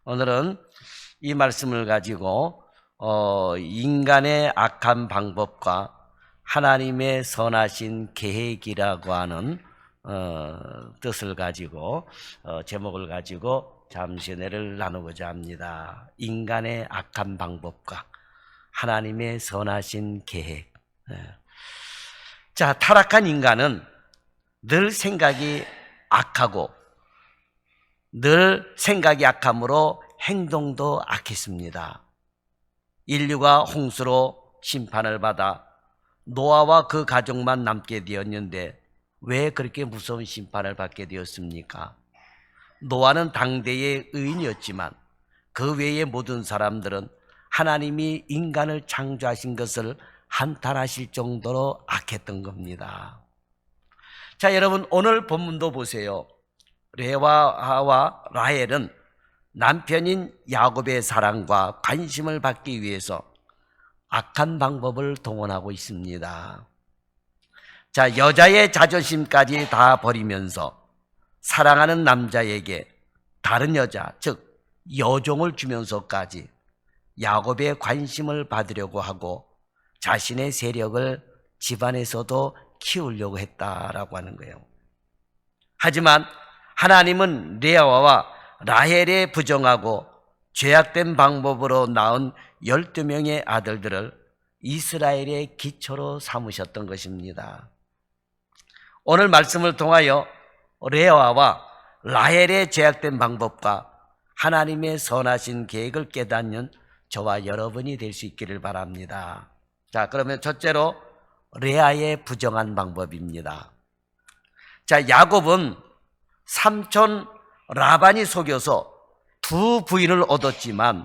오늘은 이 말씀을 가지고 인간의 악한 방법과 하나님의 선하신 계획이라고 하는 뜻을 가지고 제목을 가지고 잠시 은혜를 나누고자 합니다. 인간의 악한 방법과 하나님의 선하신 계획. 자, 타락한 인간은 늘 생각이 악하고 늘 생각이 악함으로 행동도 악했습니다. 인류가 홍수로 심판을 받아 노아와 그 가족만 남게 되었는데 왜 그렇게 무서운 심판을 받게 되었습니까? 노아는 당대의 의인이었지만 그 외의 모든 사람들은 하나님이 인간을 창조하신 것을 한탄하실 정도로 악했던 겁니다. 자, 여러분 오늘 본문도 보세요. 레아와 라헬은 남편인 야곱의 사랑과 관심을 받기 위해서 악한 방법을 동원하고 있습니다. 자, 여자의 자존심까지 다 버리면서 사랑하는 남자에게 다른 여자, 즉 여종을 주면서까지 야곱의 관심을 받으려고 하고 자신의 세력을 집안에서도 키우려고 했다라고 하는 거예요. 하지만 하나님은 레아와 라헬의 부정하고 죄악된 방법으로 낳은 12명의 아들들을 이스라엘의 기초로 삼으셨던 것입니다. 오늘 말씀을 통하여 레아와 라헬의 죄악된 방법과 하나님의 선하신 계획을 깨닫는 저와 여러분이 될 수 있기를 바랍니다. 자, 그러면 첫째로 레아의 부정한 방법입니다. 자, 야곱은 삼촌 라반이 속여서 두 부인을 얻었지만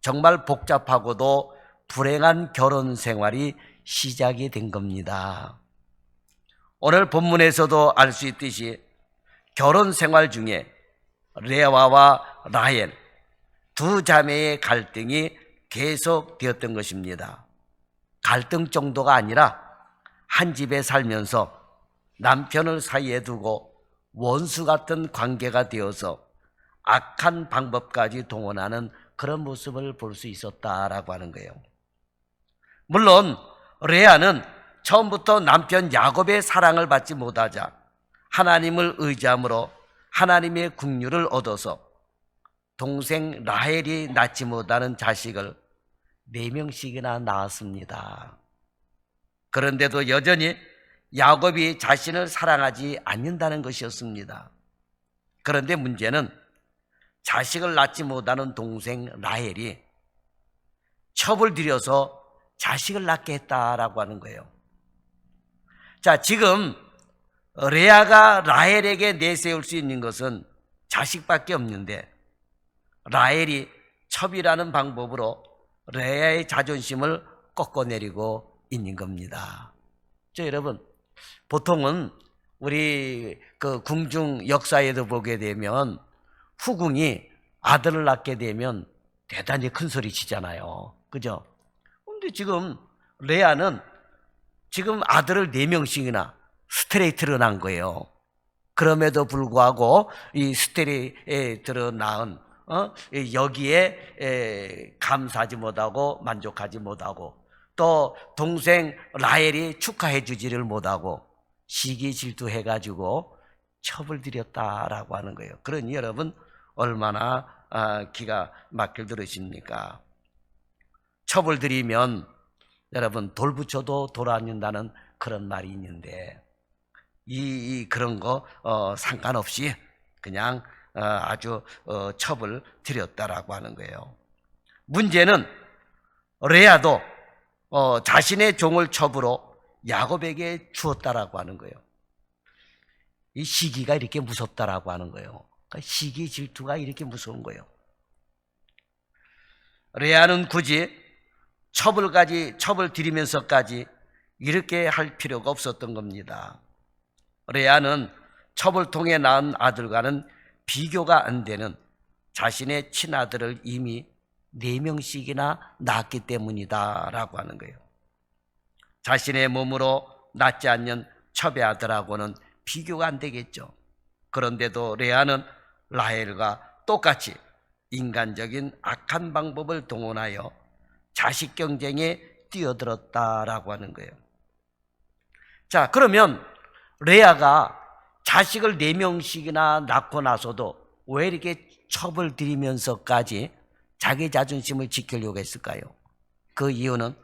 정말 복잡하고도 불행한 결혼 생활이 시작이 된 겁니다. 오늘 본문에서도 알 수 있듯이 결혼 생활 중에 레아와 라헬 두 자매의 갈등이 계속되었던 것입니다. 갈등 정도가 아니라 한 집에 살면서 남편을 사이에 두고 원수 같은 관계가 되어서 악한 방법까지 동원하는 그런 모습을 볼 수 있었다라고 하는 거예요. 물론 레아는 처음부터 남편 야곱의 사랑을 받지 못하자 하나님을 의지함으로 하나님의 긍휼을 얻어서 동생 라헬이 낳지 못하는 자식을 4명씩이나 낳았습니다. 그런데도 여전히 야곱이 자신을 사랑하지 않는다는 것이었습니다. 그런데 문제는 자식을 낳지 못하는 동생 라헬이 첩을 들여서 자식을 낳게 했다라고 하는 거예요. 자, 지금 레아가 라헬에게 내세울 수 있는 것은 자식밖에 없는데 라헬이 첩이라는 방법으로 레아의 자존심을 꺾어내리고 있는 겁니다. 자, 여러분, 보통은 우리 그 궁중 역사에도 보게 되면 후궁이 아들을 낳게 되면 대단히 큰 소리 치잖아요. 그죠? 근데 지금 레아는 지금 아들을 4명씩이나 스트레이트로 낳은 거예요. 그럼에도 불구하고 이 스트레이트로 낳은 여기에 감사하지 못하고 만족하지 못하고 또 동생 라헬이 축하해 주지를 못하고 시기 질투해가지고 첩을 들였다라고 하는 거예요. 그러니 여러분 얼마나 기가 막힐 들으십니까? 첩을 들이면 여러분 돌 붙여도 돌 안 는다는 그런 말이 있는데 그런 거 상관없이 그냥 아주 첩을 들였다라고 하는 거예요. 문제는 레아도 자신의 종을 첩으로 야곱에게 주었다라고 하는 거예요. 이 시기가 이렇게 무섭다라고 하는 거예요. 그러니까 시기 질투가 이렇게 무서운 거예요. 레아는 굳이 첩을 들이면서까지 이렇게 할 필요가 없었던 겁니다. 레아는 첩을 통해 낳은 아들과는 비교가 안 되는 자신의 친아들을 이미 4명씩이나 낳았기 때문이다 라고 하는 거예요. 자신의 몸으로 낳지 않는 첩의 아들하고는 비교가 안 되겠죠. 그런데도 레아는 라헬과 똑같이 인간적인 악한 방법을 동원하여 자식 경쟁에 뛰어들었다라고 하는 거예요. 자, 그러면 레아가 자식을 4명씩이나 낳고 나서도 왜 이렇게 첩을 들이면서까지 자기 자존심을 지키려고 했을까요? 그 이유는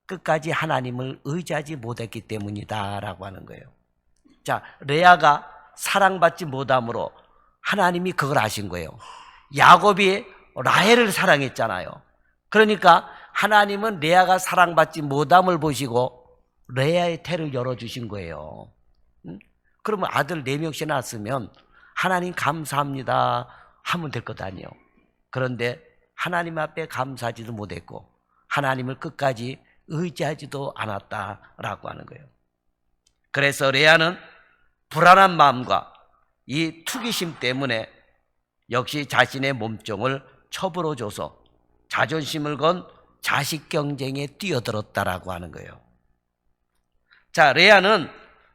끝까지 하나님을 의지하지 못했기 때문이다라고 하는 거예요. 자, 레아가 사랑받지 못함으로 하나님이 그걸 아신 거예요. 야곱이 라헬을 사랑했잖아요. 그러니까 하나님은 레아가 사랑받지 못함을 보시고 레아의 태를 열어주신 거예요. 그러면 아들 4명씩 낳았으면 하나님 감사합니다 하면 될 것 아니에요. 그런데 하나님 앞에 감사하지도 못했고 하나님을 끝까지 의지하지도 않았다라고 하는 거예요. 그래서 레아는 불안한 마음과 이 투기심 때문에 역시 자신의 몸종을 첩으로 줘서 자존심을 건 자식 경쟁에 뛰어들었다라고 하는 거예요. 자, 레아는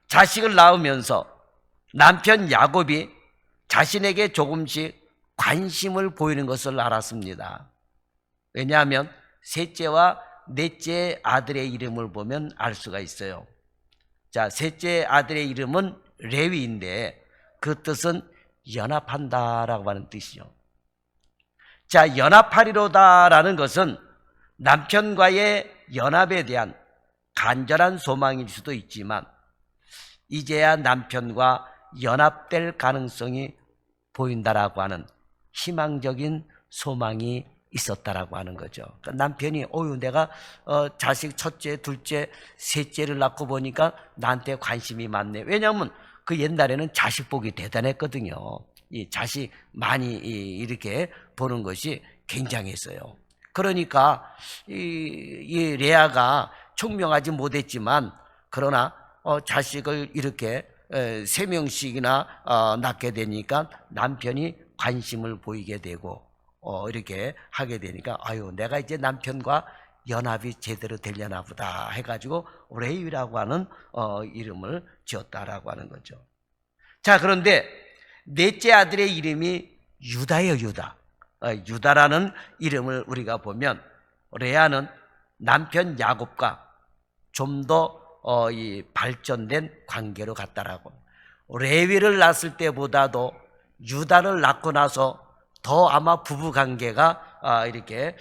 자식을 낳으면서 남편 야곱이 자신에게 조금씩 관심을 보이는 것을 알았습니다. 왜냐하면 셋째와 넷째 아들의 이름을 보면 알 수가 있어요. 자, 셋째 아들의 이름은 레위인데 그 뜻은 연합한다라고 하는 뜻이죠. 자, 연합하리로다라는 것은 남편과의 연합에 대한 간절한 소망일 수도 있지만 이제야 남편과 연합될 가능성이 보인다라고 하는 희망적인 소망이 있었다라고 하는 거죠. 그러니까 남편이 내가 자식 첫째, 둘째, 셋째를 낳고 보니까 나한테 관심이 많네. 왜냐하면 그 옛날에는 자식 복이 대단했거든요. 이 자식 많이 이렇게 보는 것이 굉장했어요. 그러니까 이 레아가 총명하지 못했지만 그러나 자식을 이렇게 3명씩이나 낳게 되니까 남편이 관심을 보이게 되고 이렇게 하게 되니까 내가 이제 남편과 연합이 제대로 되려나 보다 해가지고 레위라고 하는 이름을 지었다라고 하는 거죠. 자, 그런데 넷째 아들의 이름이 유다예요. 유다. 유다라는 이름을 우리가 보면 레아는 남편 야곱과 좀 더 발전된 관계로 갔다라고. 레위를 낳았을 때보다도 유다를 낳고 나서 더 아마 부부 관계가 이렇게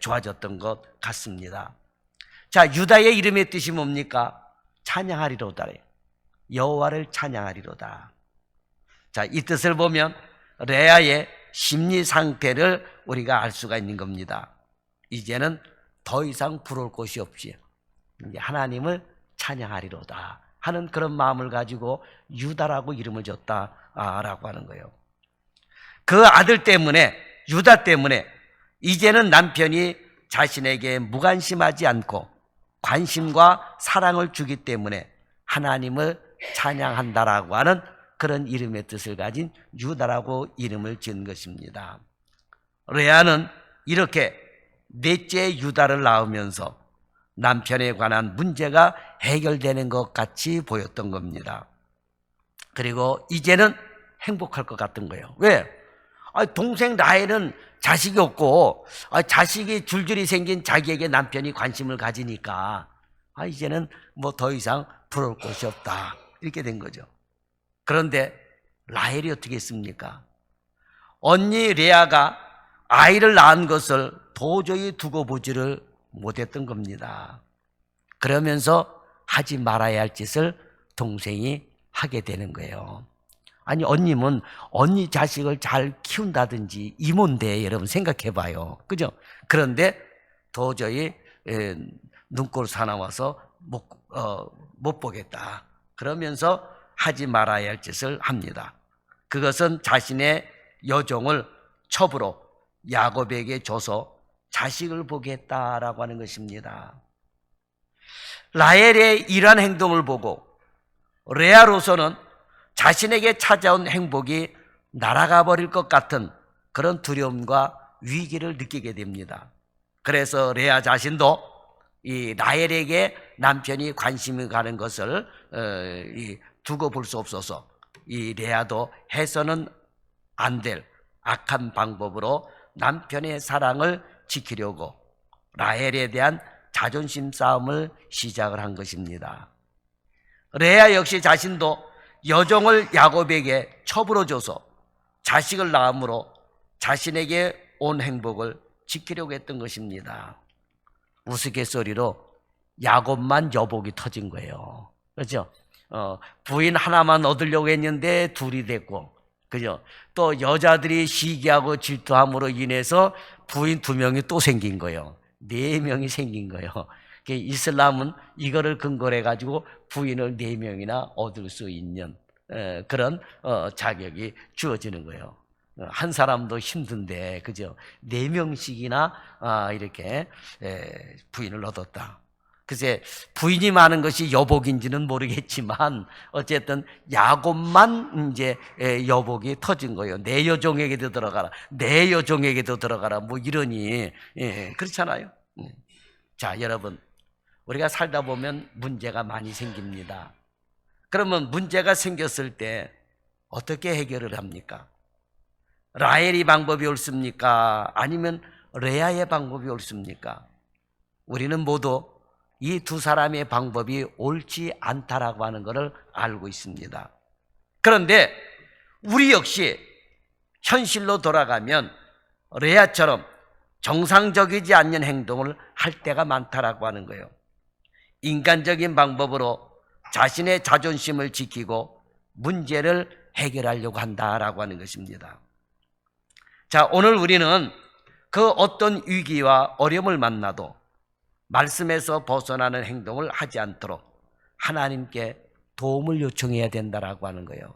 좋아졌던 것 같습니다. 자, 유다의 이름의 뜻이 뭡니까? 찬양하리로다. 여호와를 찬양하리로다. 자, 이 뜻을 보면 레아의 심리 상태를 우리가 알 수가 있는 겁니다. 이제는 더 이상 부러울 곳이 없이 하나님을 찬양하리로다 하는 그런 마음을 가지고 유다라고 이름을 줬다라고 하는 거예요. 그 아들 때문에, 유다 때문에 이제는 남편이 자신에게 무관심하지 않고 관심과 사랑을 주기 때문에 하나님을 찬양한다라고 하는 그런 이름의 뜻을 가진 유다라고 이름을 지은 것입니다. 레아는 이렇게 넷째 유다를 낳으면서 남편에 관한 문제가 해결되는 것 같이 보였던 겁니다. 그리고 이제는 행복할 것 같은 거예요. 왜? 동생 라헬은 자식이 없고 자식이 줄줄이 생긴 자기에게 남편이 관심을 가지니까 이제는 뭐 더 이상 부러울 것이 없다 이렇게 된 거죠. 그런데 라헬이 어떻게 했습니까? 언니 레아가 아이를 낳은 것을 도저히 두고 보지를 못했던 겁니다. 그러면서 하지 말아야 할 짓을 동생이 하게 되는 거예요. 아니, 언니는 언니 자식을 잘 키운다든지 이모인데 여러분 생각해 봐요. 그죠? 그런데 도저히 눈꼴 사나워서 못 보겠다. 그러면서 하지 말아야 할 짓을 합니다. 그것은 자신의 여종을 첩으로 야곱에게 줘서 자식을 보게 했다라고 하는 것입니다. 라헬의 이러한 행동을 보고 레아로서는 자신에게 찾아온 행복이 날아가 버릴 것 같은 그런 두려움과 위기를 느끼게 됩니다. 그래서 레아 자신도 이 라헬에게 남편이 관심이 가는 것을 두고 볼 수 없어서 이 레아도 해서는 안 될 악한 방법으로 남편의 사랑을 지키려고 라헬에 대한 자존심 싸움을 시작을 한 것입니다. 레아 역시 자신도 여종을 야곱에게 첩으로 줘서 자식을 낳음으로 자신에게 온 행복을 지키려고 했던 것입니다. 우스갯소리로 야곱만 여복이 터진 거예요. 그렇죠? 부인 하나만 얻으려고 했는데 둘이 됐고, 그죠? 또 여자들이 시기하고 질투함으로 인해서 부인 2명이 또 생긴 거예요. 4명이 생긴 거예요. 이슬람은 이거를 근거로 해가지고 부인을 4명이나 얻을 수 있는 그런 자격이 주어지는 거예요. 한 사람도 힘든데, 그죠? 4명씩이나 이렇게 부인을 얻었다. 글쎄, 부인이 많은 것이 여복인지는 모르겠지만 어쨌든 야곱만 이제 여복이 터진 거예요. 내 여종에게도 들어가라, 내 여종에게도 들어가라, 뭐 이러니 그렇잖아요. 자, 여러분, 우리가 살다 보면 문제가 많이 생깁니다. 그러면 문제가 생겼을 때 어떻게 해결을 합니까? 라헬이 방법이 옳습니까? 아니면 레아의 방법이 옳습니까? 우리는 모두 이 2 사람의 방법이 옳지 않다라고 하는 것을 알고 있습니다. 그런데 우리 역시 현실로 돌아가면 레아처럼 정상적이지 않는 행동을 할 때가 많다라고 하는 거예요. 인간적인 방법으로 자신의 자존심을 지키고 문제를 해결하려고 한다라고 하는 것입니다. 자, 오늘 우리는 그 어떤 위기와 어려움을 만나도 말씀에서 벗어나는 행동을 하지 않도록 하나님께 도움을 요청해야 된다라고 하는 거예요.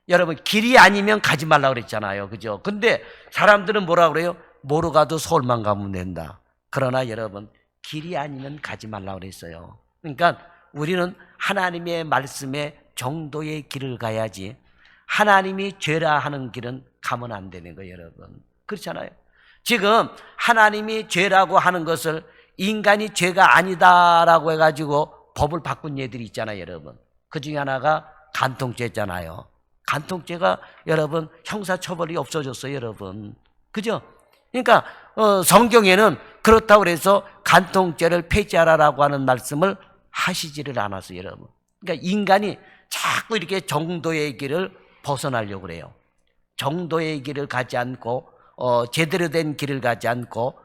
여러분, 길이 아니면 가지 말라고 그랬잖아요. 그죠? 근데 사람들은 뭐라고 그래요? 뭐로 가도 서울만 가면 된다. 그러나 여러분, 길이 아니면 가지 말라고 그랬어요. 그러니까 우리는 하나님의 말씀에 정도의 길을 가야지 하나님이 죄라 하는 길은 가면 안 되는 거예요, 여러분. 그렇잖아요. 지금 하나님이 죄라고 하는 것을 인간이 죄가 아니다라고 해가지고 법을 바꾼 예들이 있잖아요, 여러분. 그 중에 하나가 간통죄잖아요. 간통죄가 여러분 형사처벌이 없어졌어요, 여러분. 그죠? 그러니까 성경에는 그렇다고 해서 간통죄를 폐지하라라고 하는 말씀을 하시지를 않았어요, 여러분. 그러니까 인간이 자꾸 이렇게 정도의 길을 벗어나려고 그래요. 정도의 길을 가지 않고 제대로 된 길을 가지 않고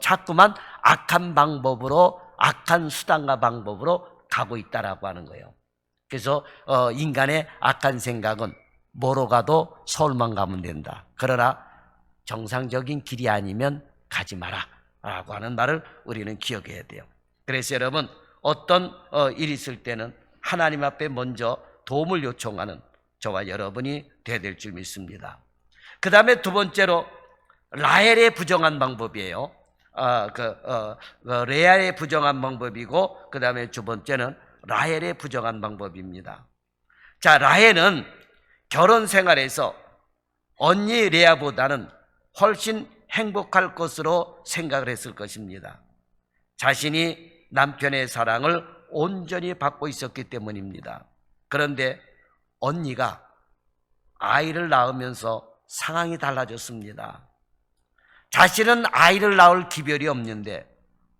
자꾸만 악한 방법으로, 악한 수단과 방법으로 가고 있다라고 하는 거예요. 그래서 인간의 악한 생각은 뭐로 가도 서울만 가면 된다. 그러나 정상적인 길이 아니면 가지 마라 라고 하는 말을 우리는 기억해야 돼요. 그래서 여러분, 어떤 일이 있을 때는 하나님 앞에 먼저 도움을 요청하는 저와 여러분이 돼야 될 줄 믿습니다. 그 다음에 2번째로 라헬의 부정한 방법이에요. 레아의 부정한 방법이고, 그 다음에 2번째는 라헬의 부정한 방법입니다. 자, 라헬은 결혼 생활에서 언니 레아보다는 훨씬 행복할 것으로 생각을 했을 것입니다. 자신이 남편의 사랑을 온전히 받고 있었기 때문입니다. 그런데 언니가 아이를 낳으면서 상황이 달라졌습니다. 자신은 아이를 낳을 기별이 없는데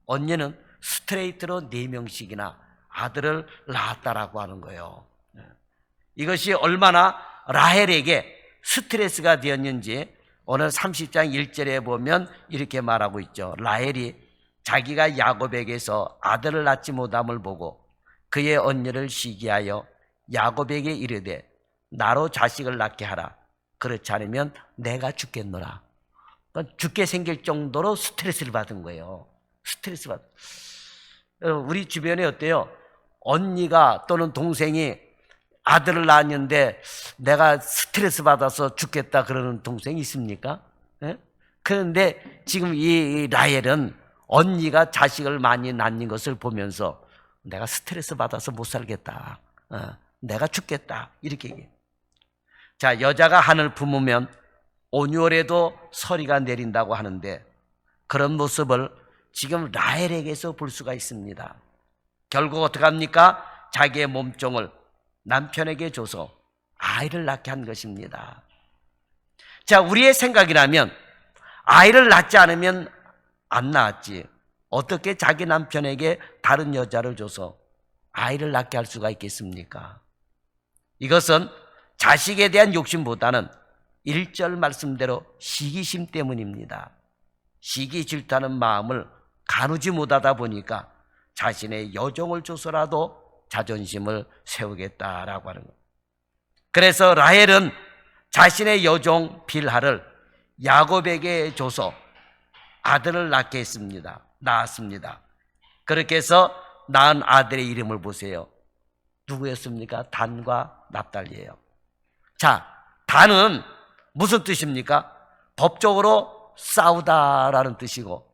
언니는 스트레이트로 4명씩이나 아들을 낳았다라고 하는 거예요. 이것이 얼마나 라헬에게 스트레스가 되었는지 오늘 30장 1절에 보면 이렇게 말하고 있죠. 라헬이 자기가 야곱에게서 아들을 낳지 못함을 보고 그의 언니를 시기하여 야곱에게 이르되 나로 자식을 낳게 하라. 그렇지 않으면 내가 죽겠노라. 그러니까 죽게 생길 정도로 스트레스를 받은 거예요. 스트레스 받. 우리 주변에 어때요? 언니가 또는 동생이 아들을 낳았는데 내가 스트레스 받아서 죽겠다 그러는 동생이 있습니까? 네? 그런데 지금 이 라헬은 언니가 자식을 많이 낳는 것을 보면서 내가 스트레스 받아서 못 살겠다. 내가 죽겠다. 이렇게 얘기해요. 자, 여자가 하늘 품으면 온유월에도 서리가 내린다고 하는데 그런 모습을 지금 라헬에게서 볼 수가 있습니다. 결국 어떻게 합니까? 자기의 몸종을 남편에게 줘서 아이를 낳게 한 것입니다. 자, 우리의 생각이라면 아이를 낳지 않으면 안 낳았지. 어떻게 자기 남편에게 다른 여자를 줘서 아이를 낳게 할 수가 있겠습니까? 이것은 자식에 대한 욕심보다는 1절 말씀대로 시기심 때문입니다. 시기 질투하는 마음을 가누지 못하다 보니까 자신의 여종을 줘서라도 자존심을 세우겠다라고 하는 거예요. 그래서 라헬은 자신의 여종 빌하를 야곱에게 줘서 아들을 낳게 했습니다. 낳았습니다. 그렇게 해서 낳은 아들의 이름을 보세요. 누구였습니까? 단과 납달리예요. 자, 단은 무슨 뜻입니까? 법적으로 싸우다라는 뜻이고,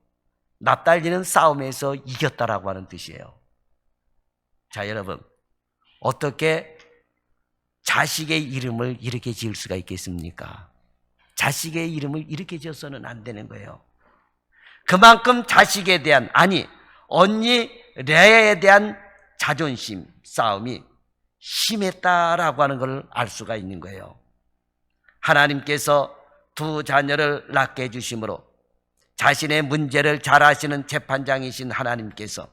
납달리는 싸움에서 이겼다라고 하는 뜻이에요. 자, 여러분, 어떻게 자식의 이름을 이렇게 지을 수가 있겠습니까? 자식의 이름을 이렇게 지어서는 안 되는 거예요. 그만큼 자식에 대한, 아니 언니 레아에 대한 자존심 싸움이 심했다라고 하는 걸 알 수가 있는 거예요. 하나님께서 두 자녀를 낳게 해주심으로 자신의 문제를 잘 아시는 재판장이신 하나님께서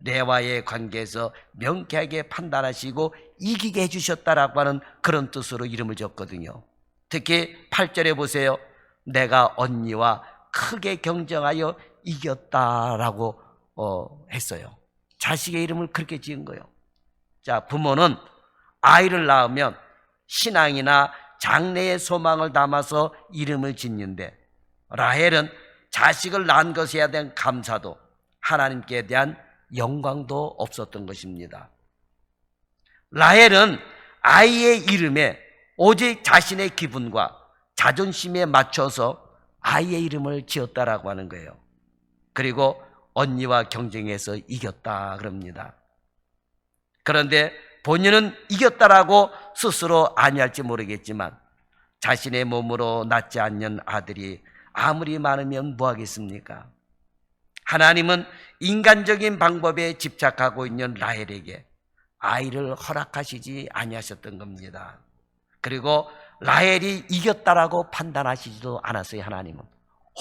레아와의 관계에서 명쾌하게 판단하시고 이기게 해주셨다라고 하는 그런 뜻으로 이름을 줬거든요. 특히 8절에 보세요. 내가 언니와 크게 경쟁하여 이겼다라고 했어요. 자식의 이름을 그렇게 지은 거예요. 자, 부모는 아이를 낳으면 신앙이나 장래의 소망을 담아서 이름을 짓는데, 라헬은 자식을 낳은 것에 대한 감사도 하나님께 대한 영광도 없었던 것입니다. 라헬은 아이의 이름에 오직 자신의 기분과 자존심에 맞춰서 아이의 이름을 지었다라고 하는 거예요. 그리고 언니와 경쟁해서 이겼다 그럽니다. 그런데 본인은 이겼다라고 스스로 아니할지 모르겠지만 자신의 몸으로 낳지 않는 아들이 아무리 많으면 뭐하겠습니까? 하나님은 인간적인 방법에 집착하고 있는 라헬에게 아이를 허락하시지 아니하셨던 겁니다. 그리고 라헬이 이겼다라고 판단하시지도 않았어요. 하나님은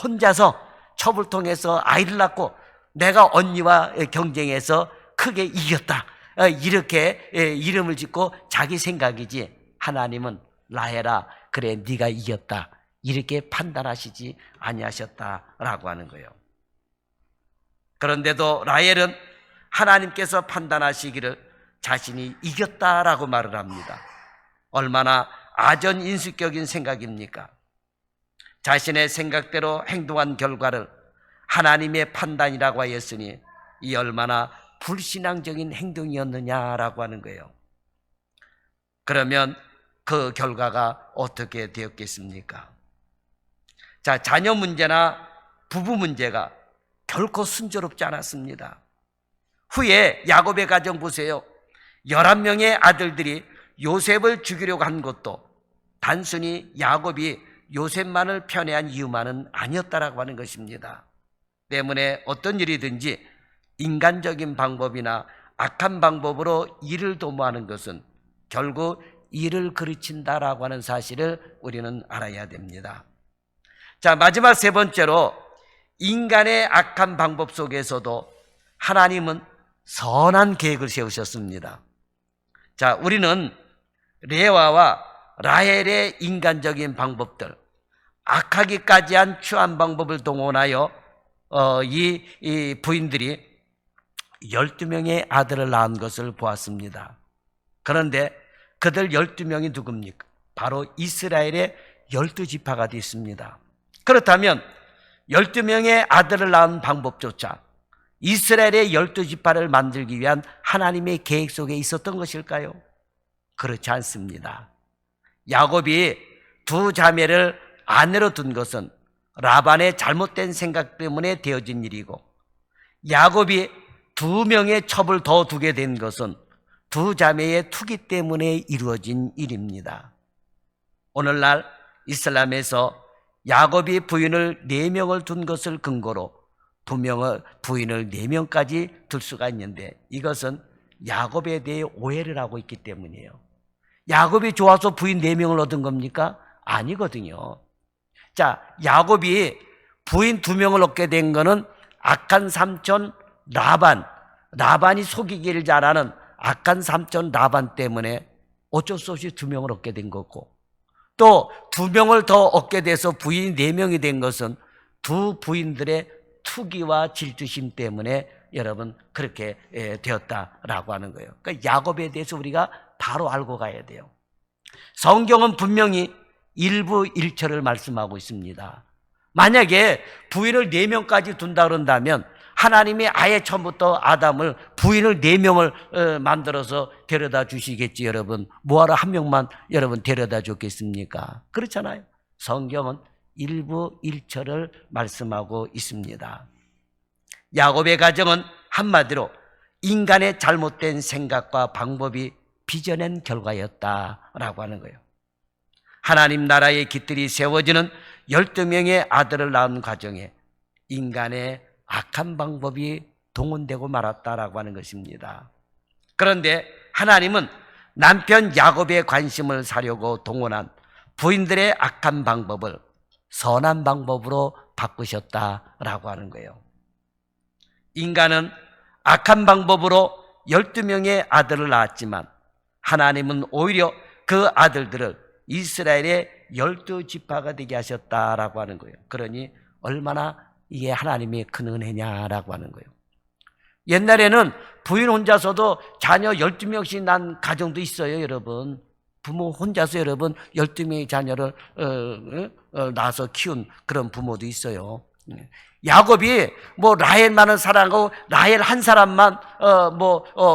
혼자서 첩을 통해서 아이를 낳고 내가 언니와 경쟁해서 크게 이겼다, 이렇게 이름을 짓고 자기 생각이지, 하나님은 라헬아 그래 네가 이겼다 이렇게 판단하시지 아니하셨다라고 하는 거예요. 그런데도 라헬은 하나님께서 판단하시기를 자신이 이겼다라고 말을 합니다. 얼마나 아전인수격인 생각입니까? 자신의 생각대로 행동한 결과를 하나님의 판단이라고 하였으니 이 얼마나 불신앙적인 행동이었느냐라고 하는 거예요. 그러면 그 결과가 어떻게 되었겠습니까? 자, 자녀 문제나 부부 문제가 결코 순조롭지 않았습니다. 후에 야곱의 가정 보세요. 11명의 아들들이 요셉을 죽이려고 한 것도 단순히 야곱이 요셉만을 편애한 이유만은 아니었다라고 하는 것입니다. 때문에 어떤 일이든지 인간적인 방법이나 악한 방법으로 일을 도모하는 것은 결국 일을 그르친다라고 하는 사실을 우리는 알아야 됩니다. 자, 마지막 세 번째로 인간의 악한 방법 속에서도 하나님은 선한 계획을 세우셨습니다. 자, 우리는 레아와 라헬의 인간적인 방법들, 악하기까지 한 추한 방법을 동원하여 이 부인들이 12명의 아들을 낳은 것을 보았습니다. 그런데 그들 12명이 누굽니까? 바로 이스라엘의 12지파가 되었습니다. 그렇다면 12명의 아들을 낳은 방법조차 이스라엘의 12지파를 만들기 위한 하나님의 계획 속에 있었던 것일까요? 그렇지 않습니다. 야곱이 두 자매를 아내로 둔 것은 라반의 잘못된 생각 때문에 되어진 일이고, 야곱이 2명의 첩을 더 두게 된 것은 두 자매의 투기 때문에 이루어진 일입니다. 오늘날 이슬람에서 야곱이 부인을 4명을 둔 것을 근거로 2명을 부인을 4명까지 둘 수가 있는데, 이것은 야곱에 대해 오해를 하고 있기 때문이에요. 야곱이 좋아서 부인 4명을 얻은 겁니까? 아니거든요. 자, 야곱이 부인 2명을 얻게 된 거는 악한 삼촌 라반이 속이기를 잘하는 악한 삼촌 라반 때문에 어쩔 수 없이 2명을 얻게 된 거고, 또 2명을 더 얻게 돼서 부인이 4명이 된 것은 두 부인들의 투기와 질투심 때문에 여러분 그렇게 되었다라고 하는 거예요. 그러니까 야곱에 대해서 우리가 바로 알고 가야 돼요. 성경은 분명히 일부 일처를 말씀하고 있습니다. 만약에 부인을 4명까지 둔다 그런다면 하나님이 아예 처음부터 아담을 부인을 4명을 만들어서 데려다 주시겠지. 여러분 뭐하러 1명만 여러분 데려다 줬겠습니까? 그렇잖아요. 성경은 일부 일처를 말씀하고 있습니다. 야곱의 가정은 한마디로 인간의 잘못된 생각과 방법이 빚어낸 결과였다라고 하는 거예요. 하나님 나라의 깃들이 세워지는 12명의 아들을 낳은 과정에 인간의 악한 방법이 동원되고 말았다라고 하는 것입니다. 그런데 하나님은 남편 야곱의 관심을 사려고 동원한 부인들의 악한 방법을 선한 방법으로 바꾸셨다라고 하는 거예요. 인간은 악한 방법으로 12명의 아들을 낳았지만 하나님은 오히려 그 아들들을 이스라엘의 12지파가 되게 하셨다라고 하는 거예요. 그러니 얼마나 이게 하나님의 큰 은혜냐라고 하는 거예요. 옛날에는 부인 혼자서도 자녀 12명씩 난 가정도 있어요, 여러분. 부모 혼자서 여러분 12명의 자녀를 낳아서 키운 그런 부모도 있어요. 야곱이 뭐 라헬만을 사랑하고 라헬 한 사람만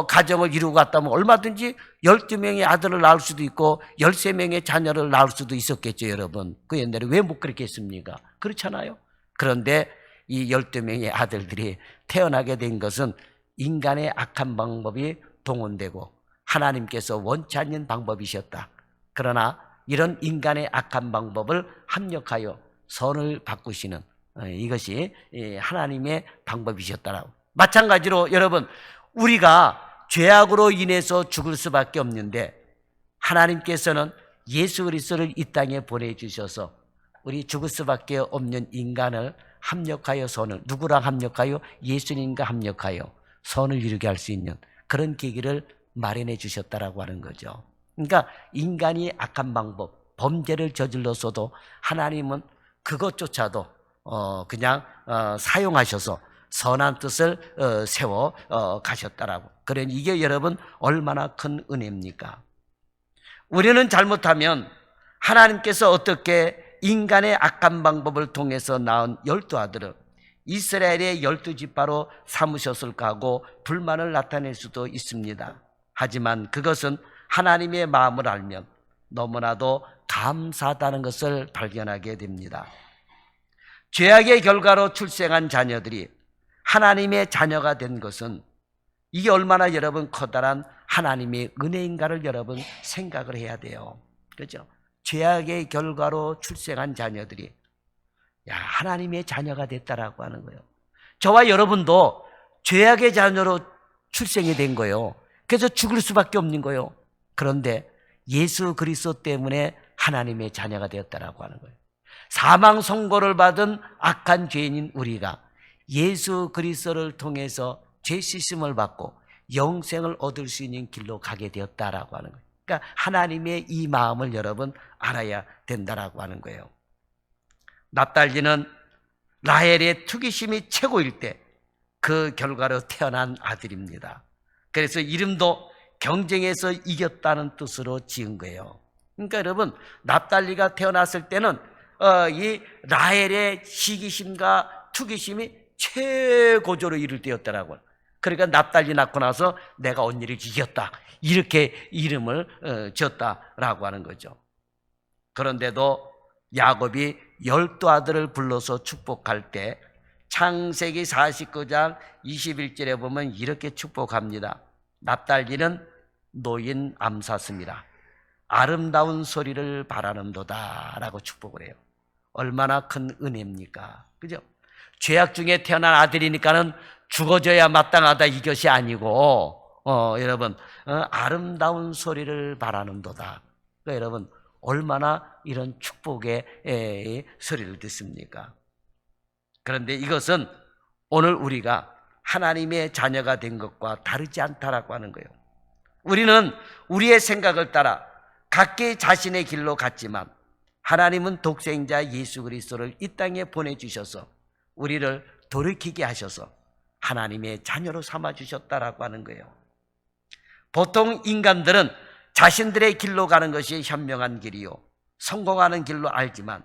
가정을 이루고 갔다면 얼마든지 12명의 아들을 낳을 수도 있고 13명의 자녀를 낳을 수도 있었겠죠, 여러분. 그 옛날에 왜 못 그렇게 했습니까? 그렇잖아요. 그런데 이 12명의 아들들이 태어나게 된 것은 인간의 악한 방법이 동원되고 하나님께서 원치 않는 방법이셨다. 그러나 이런 인간의 악한 방법을 합력하여 선을 바꾸시는 이것이 하나님의 방법이셨다라고. 마찬가지로 여러분 우리가 죄악으로 인해서 죽을 수밖에 없는데 하나님께서는 예수 그리스도를 이 땅에 보내주셔서 우리 죽을 수밖에 없는 인간을 합력하여 선을, 누구랑 합력하여? 예수님과 합력하여 선을 이루게 할 수 있는 그런 계기를 마련해 주셨다라고 하는 거죠. 그러니까 인간이 악한 방법, 범죄를 저질렀어도 하나님은 그것조차도 그냥 사용하셔서 선한 뜻을 세워 가셨다라고. 그러니 이게 여러분 얼마나 큰 은혜입니까? 우리는 잘못하면 하나님께서 어떻게 인간의 악한 방법을 통해서 낳은 12아들을 이스라엘의 12지파로 삼으셨을까 하고 불만을 나타낼 수도 있습니다. 하지만 그것은 하나님의 마음을 알면 너무나도 감사하다는 것을 발견하게 됩니다. 죄악의 결과로 출생한 자녀들이 하나님의 자녀가 된 것은 이게 얼마나 여러분 커다란 하나님의 은혜인가를 여러분 생각을 해야 돼요. 그렇죠? 죄악의 결과로 출생한 자녀들이 하나님의 자녀가 됐다라고 하는 거예요. 저와 여러분도 죄악의 자녀로 출생이 된 거예요. 그래서 죽을 수밖에 없는 거예요. 그런데 예수 그리스도 때문에 하나님의 자녀가 되었다라고 하는 거예요. 사망 선고를 받은 악한 죄인인 우리가 예수 그리스도를 통해서 죄 씻음을 받고 영생을 얻을 수 있는 길로 가게 되었다라고 하는 거예요. 그러니까 하나님의 이 마음을 여러분 알아야 된다라고 하는 거예요. 납달리는 라헬의 투기심이 최고일 때 그 결과로 태어난 아들입니다. 그래서 이름도 경쟁에서 이겼다는 뜻으로 지은 거예요. 그러니까 여러분 납달리가 태어났을 때는 이 라헬의 시기심과 투기심이 최고조로 이를 때였다라고. 그러니까 납달리 낳고 나서 내가 언니를 이겼다 이렇게 이름을 지었다라고 하는 거죠. 그런데도 야곱이 12아들을 불러서 축복할 때 창세기 49장 21절에 보면 이렇게 축복합니다. 납달리는 노인 암사슴이라 아름다운 소리를 바라는도다 라고 축복을 해요. 얼마나 큰 은혜입니까? 그죠? 죄악 중에 태어난 아들이니까는 죽어져야 마땅하다 이것이 아니고 여러분 아름다운 소리를 바라는도다. 그러니까 여러분 얼마나 이런 축복의 소리를 듣습니까? 그런데 이것은 오늘 우리가 하나님의 자녀가 된 것과 다르지 않다라고 하는 거예요. 우리는 우리의 생각을 따라 각기 자신의 길로 갔지만 하나님은 독생자 예수 그리스도를 이 땅에 보내주셔서 우리를 돌이키게 하셔서 하나님의 자녀로 삼아주셨다라고 하는 거예요. 보통 인간들은 자신들의 길로 가는 것이 현명한 길이요, 성공하는 길로 알지만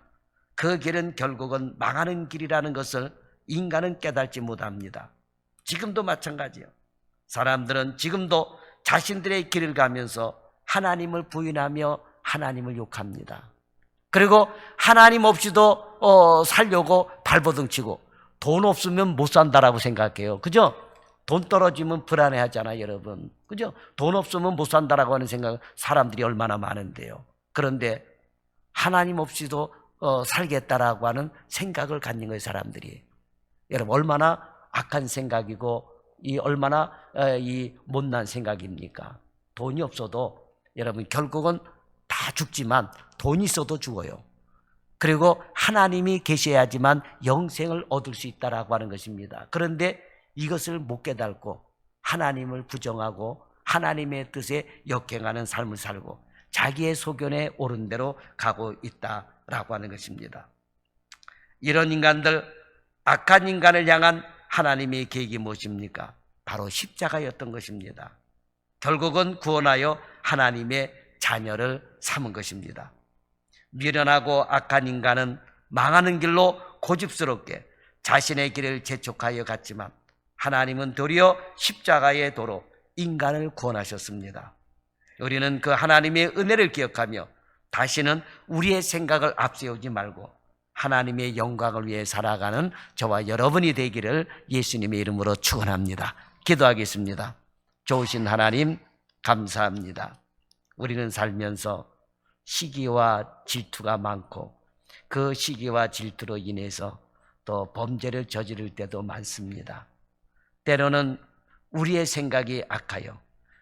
그 길은 결국은 망하는 길이라는 것을 인간은 깨닫지 못합니다. 지금도 마찬가지예요. 사람들은 지금도 자신들의 길을 가면서 하나님을 부인하며 하나님을 욕합니다. 그리고 하나님 없이도 살려고 발버둥 치고 돈 없으면 못 산다라고 생각해요. 그죠? 돈 떨어지면 불안해하잖아요, 여러분. 그죠? 돈 없으면 못 산다라고 하는 생각 사람들이 얼마나 많은데요. 그런데 하나님 없이도 살겠다라고 하는 생각을 갖는 거예요, 사람들이. 여러분, 얼마나 악한 생각이고 이 얼마나 이 못난 생각입니까? 돈이 없어도 여러분 결국은 다 죽지만 돈이 있어도 죽어요. 그리고 하나님이 계셔야지만 영생을 얻을 수 있다라고 하는 것입니다. 그런데 이것을 못 깨닫고 하나님을 부정하고 하나님의 뜻에 역행하는 삶을 살고 자기의 소견에 옳은 대로 가고 있다라고 하는 것입니다. 이런 인간들, 악한 인간을 향한 하나님의 계획이 무엇입니까? 바로 십자가였던 것입니다. 결국은 구원하여 하나님의 자녀를 삼은 것입니다. 미련하고 악한 인간은 망하는 길로 고집스럽게 자신의 길을 재촉하여 갔지만 하나님은 도리어 십자가의 도로 인간을 구원하셨습니다. 우리는 그 하나님의 은혜를 기억하며 다시는 우리의 생각을 앞세우지 말고 하나님의 영광을 위해 살아가는 저와 여러분이 되기를 예수님의 이름으로 축원합니다. 기도하겠습니다. 좋으신 하나님 감사합니다. 우리는 살면서 시기와 질투가 많고 그 시기와 질투로 인해서 또 범죄를 저지를 때도 많습니다. 때로는 우리의 생각이 악하여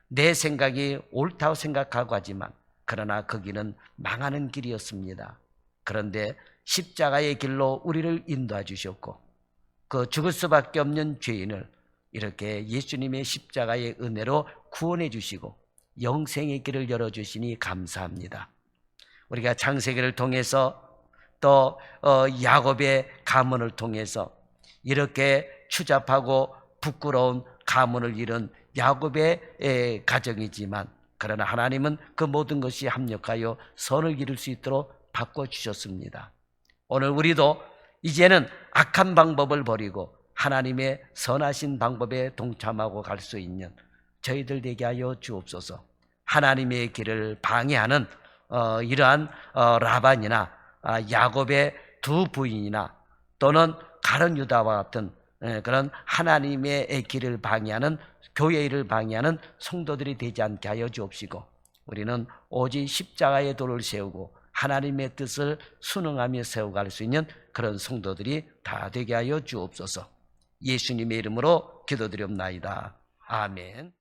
내 생각이 옳다고 생각하고 하지만 그러나 거기는 망하는 길이었습니다. 그런데 십자가의 길로 우리를 인도해 주셨고 그 죽을 수밖에 없는 죄인을 이렇게 예수님의 십자가의 은혜로 구원해 주시고 영생의 길을 열어주시니 감사합니다. 우리가 창세기를 통해서 또 야곱의 가문을 통해서 이렇게 추잡하고 부끄러운 가문을 이룬 야곱의 가정이지만 그러나 하나님은 그 모든 것이 합력하여 선을 이룰 수 있도록 바꿔주셨습니다. 오늘 우리도 이제는 악한 방법을 버리고 하나님의 선하신 방법에 동참하고 갈 수 있는 저희들 되게 하여 주옵소서. 하나님의 길을 방해하는 이러한 라반이나 야곱의 두 부인이나 또는 가룟 유다와 같은 그런 하나님의 길을 방해하는 교회의 일을 방해하는 성도들이 되지 않게 하여 주옵시고 우리는 오직 십자가의 도를 세우고 하나님의 뜻을 순응하며 세워갈 수 있는 그런 성도들이 다 되게 하여 주옵소서. 예수님의 이름으로 기도드리옵나이다. 아멘.